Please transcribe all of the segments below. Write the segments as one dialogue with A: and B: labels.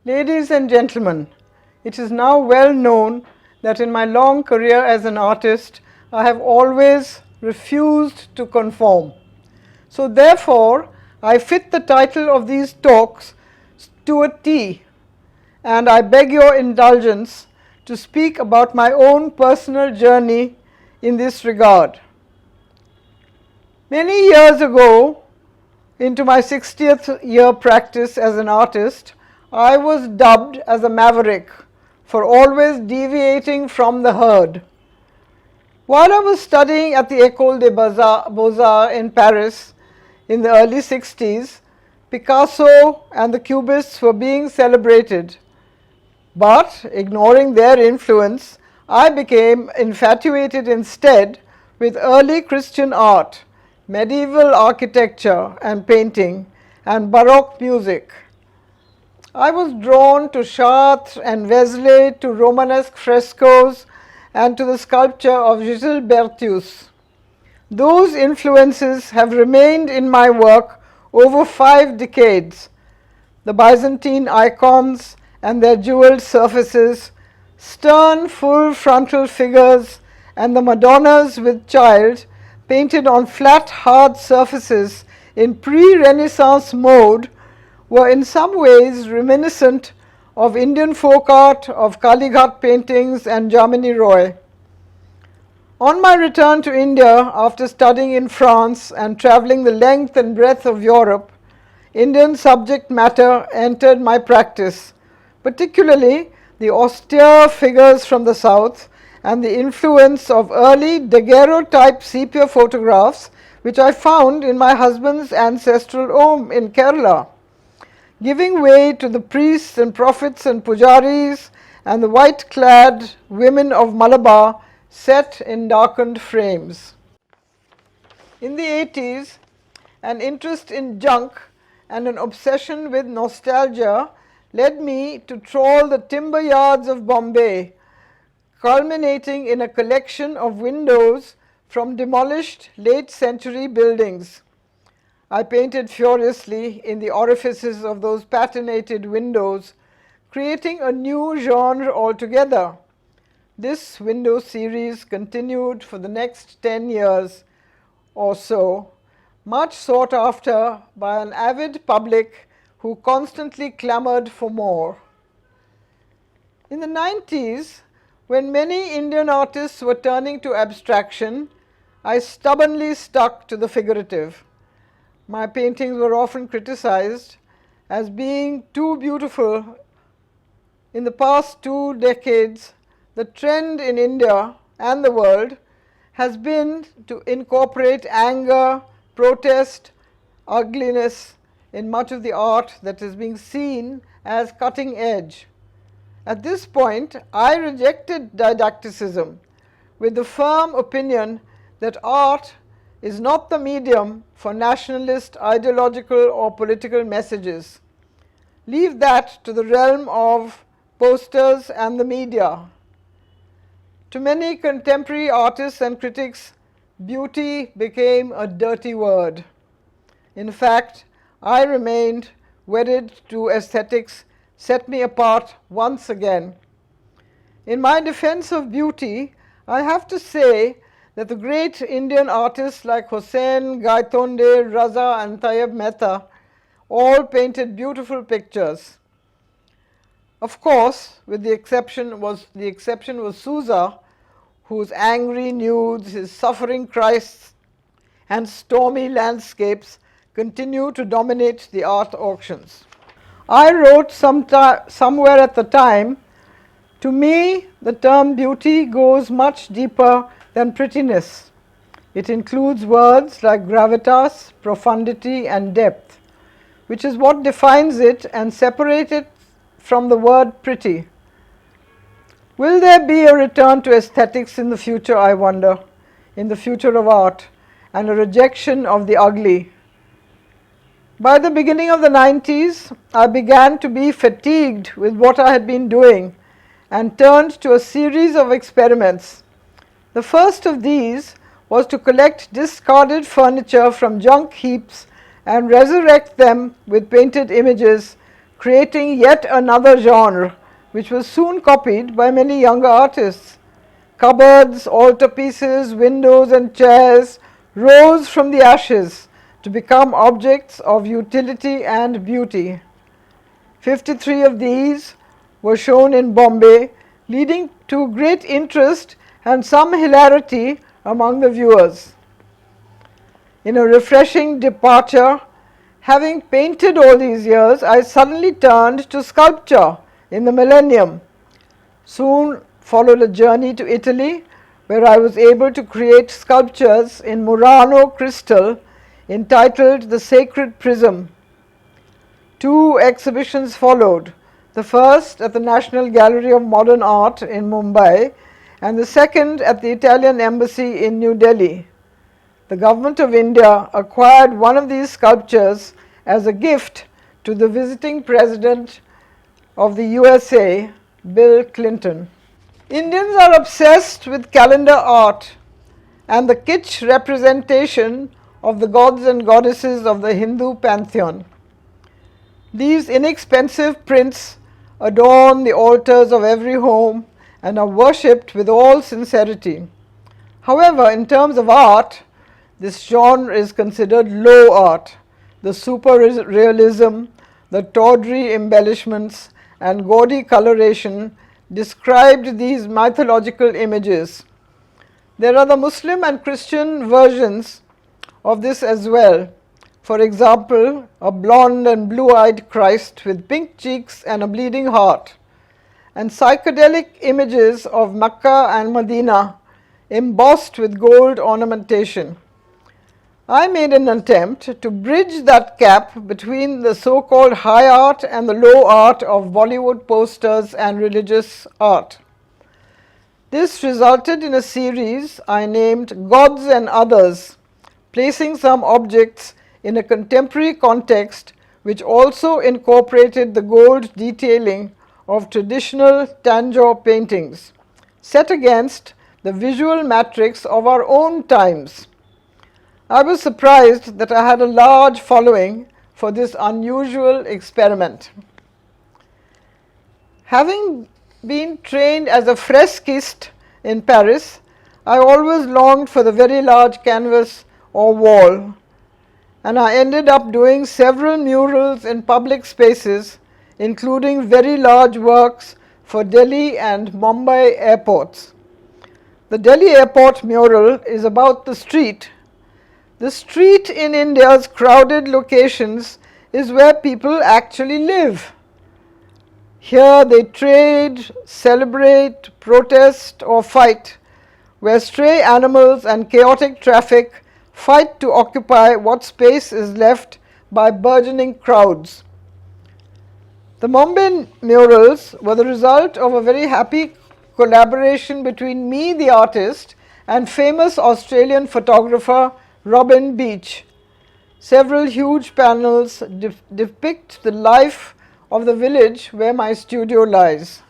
A: Ladies and gentlemen, it is now well known that in my long career as an artist, I have always refused to conform. So therefore, I fit the title of these talks to a T, and I beg your indulgence to speak about my own personal journey in this regard. Many years ago, into my 60th year practice as an artist, I was dubbed as a maverick for always deviating from the herd. While I was studying at the École des Beaux-Arts in Paris in the early 60s, Picasso and the Cubists were being celebrated. But, ignoring their influence, I became infatuated instead with early Christian art, medieval architecture and painting, and Baroque music. I was drawn to Chartres and Vézelay, to Romanesque frescoes, and to the sculpture of Gilles Bertius. Those influences have remained in my work over 5 decades. The Byzantine icons and their jeweled surfaces, stern full frontal figures, and the Madonnas with Child painted on flat, hard surfaces in pre-Renaissance mode were in some ways reminiscent of Indian folk art, of Kalighat paintings and Jamini Roy. On my return to India after studying in France and traveling the length and breadth of Europe, Indian subject matter entered my practice, particularly the austere figures from the south and the influence of early daguerreotype sepia photographs, which I found in my husband's ancestral home in Kerala, giving way to the priests and prophets and pujaris and the white-clad women of Malabar set in darkened frames. In the 80s, an interest in junk and an obsession with nostalgia led me to trawl the timber yards of Bombay, culminating in a collection of windows from demolished late-century buildings. I painted furiously in the orifices of those patinated windows, creating a new genre altogether. This window series continued for the next 10 years or so, much sought after by an avid public who constantly clamored for more. In the 90s, when many Indian artists were turning to abstraction, I stubbornly stuck to the figurative. My paintings were often criticized as being too beautiful. In the past 2 decades, the trend in India and the world has been to incorporate anger, protest, ugliness in much of the art that is being seen as cutting edge. At this point, I rejected didacticism with the firm opinion that art is not the medium for nationalist, ideological or political messages. Leave that to the realm of posters and the media. To many contemporary artists and critics, beauty became a dirty word. In fact, I remained wedded to aesthetics set me apart once again. In my defense of beauty, I have to say that the great Indian artists like Hussain, Gaitonde, Raza and Tayyab Mehta all painted beautiful pictures. Of course, with the exception was Sousa, whose angry nudes, his suffering Christs and stormy landscapes continue to dominate the art auctions. I wrote somewhere at the time, to me the term beauty goes much deeper than prettiness. It includes words like gravitas, profundity and depth, which is what defines it and separates it from the word pretty. Will there be a return to aesthetics in the future, I wonder, in the future of art, and a rejection of the ugly? By the beginning of the 90s, I began to be fatigued with what I had been doing and turned to a series of experiments. The first of these was to collect discarded furniture from junk heaps and resurrect them with painted images creating yet another genre, which was soon copied by many younger artists. Cupboards, altarpieces, windows, and chairs rose from the ashes to become objects of utility and beauty. 53 of these were shown in Bombay, leading to great interest and some hilarity among the viewers. In a refreshing departure, having painted all these years, I suddenly turned to sculpture in the millennium. Soon followed a journey to Italy, where I was able to create sculptures in Morano crystal entitled The Sacred Prism. 2 exhibitions followed, the first at the National Gallery of Modern Art in Mumbai and the second at the Italian Embassy in New Delhi. The Government of India acquired one of these sculptures as a gift to the visiting President of the USA, Bill Clinton. Indians are obsessed with calendar art and the kitsch representation of the gods and goddesses of the Hindu pantheon. These inexpensive prints adorn the altars of every home and are worshipped with all sincerity. However, in terms of art, this genre is considered low art. The super realism, the tawdry embellishments, and gaudy coloration described these mythological images. There are the Muslim and Christian versions of this as well. For example, a blonde and blue-eyed Christ with pink cheeks and a bleeding heart, and psychedelic images of Mecca and Medina embossed with gold ornamentation. I made an attempt to bridge that gap between the so-called high art and the low art of Bollywood posters and religious art. This resulted in a series I named Gods and Others, placing some objects in a contemporary context which also incorporated the gold detailing of traditional Tanjore paintings, set against the visual matrix of our own times. I was surprised that I had a large following for this unusual experiment. Having been trained as a fresquist in Paris, I always longed for the very large canvas or wall, and I ended up doing several murals in public spaces, including very large works for Delhi and Mumbai airports. The Delhi airport mural is about the street. The street in India's crowded locations is where people actually live. Here they trade, celebrate, protest, or fight, where stray animals and chaotic traffic fight to occupy what space is left by burgeoning crowds. The Mumbai murals were the result of a very happy collaboration between me, the artist, and famous Australian photographer Robin Beach. Several huge panels depict the life of the village where my studio lies.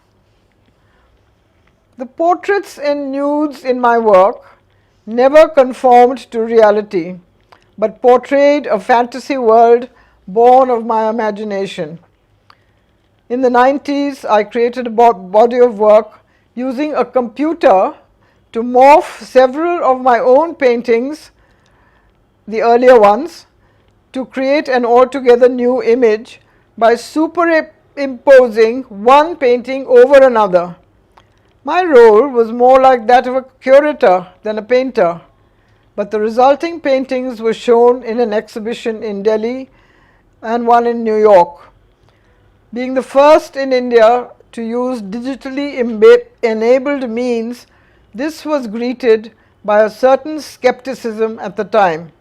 A: The portraits and nudes in my work never conformed to reality, but portrayed a fantasy world born of my imagination. In the 90s, I created a body of work using a computer to morph several of my own paintings, the earlier ones, to create an altogether new image by superimposing one painting over another. My role was more like that of a curator than a painter, but the resulting paintings were shown in an exhibition in Delhi and one in New York. Being the first in India to use digitally enabled means, this was greeted by a certain skepticism at the time.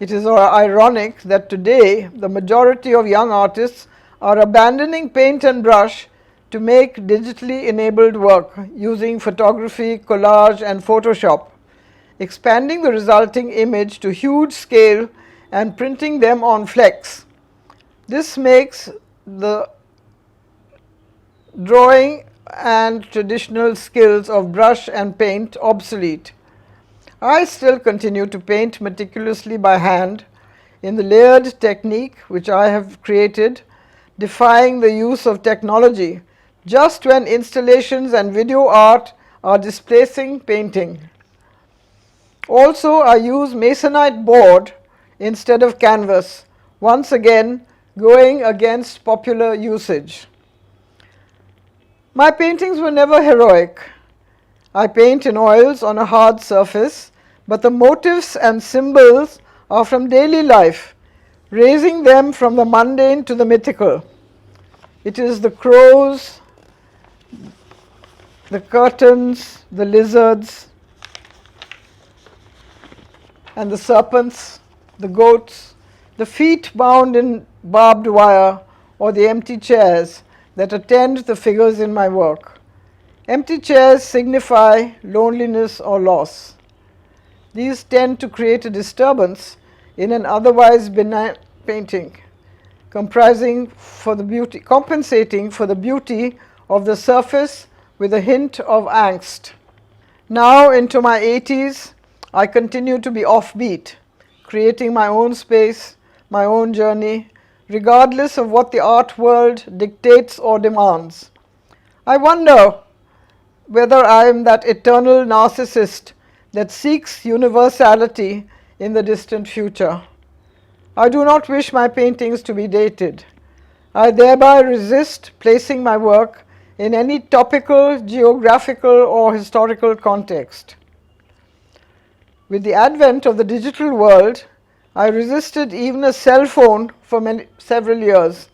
A: It is ironic that today the majority of young artists are abandoning paint and brush to make digitally enabled work using photography, collage, and Photoshop, expanding the resulting image to huge scale and printing them on flex. This makes the drawing and traditional skills of brush and paint obsolete. I still continue to paint meticulously by hand in the layered technique which I have created, defying the use of technology, just when installations and video art are displacing painting. Also, I use masonite board instead of canvas, once again going against popular usage. My paintings were never heroic. I paint in oils on a hard surface, but the motifs and symbols are from daily life, raising them from the mundane to the mythical. It is the crows, the curtains, the lizards, and the serpents, the goats, the feet bound in barbed wire, or the empty chairs that attend the figures in my work. Empty chairs signify loneliness or loss. These tend to create a disturbance in an otherwise benign painting, compensating for the beauty of the surface with a hint of angst. Now, into my 80s, I continue to be offbeat, creating my own space, my own journey, regardless of what the art world dictates or demands. I wonder whether I am that eternal narcissist that seeks universality in the distant future. I do not wish my paintings to be dated. I thereby resist placing my work in any topical, geographical, or historical context. With the advent of the digital world, I resisted even a cell phone for several years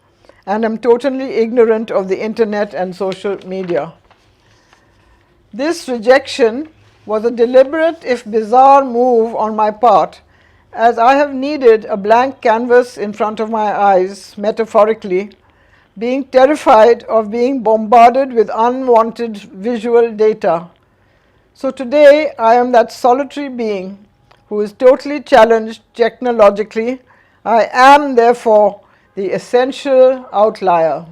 A: and am totally ignorant of the internet and social media. This rejection was a deliberate, if bizarre, move on my part, as I have needed a blank canvas in front of my eyes, metaphorically, being terrified of being bombarded with unwanted visual data. So today I am that solitary being who is totally challenged technologically. I am therefore the essential outlier.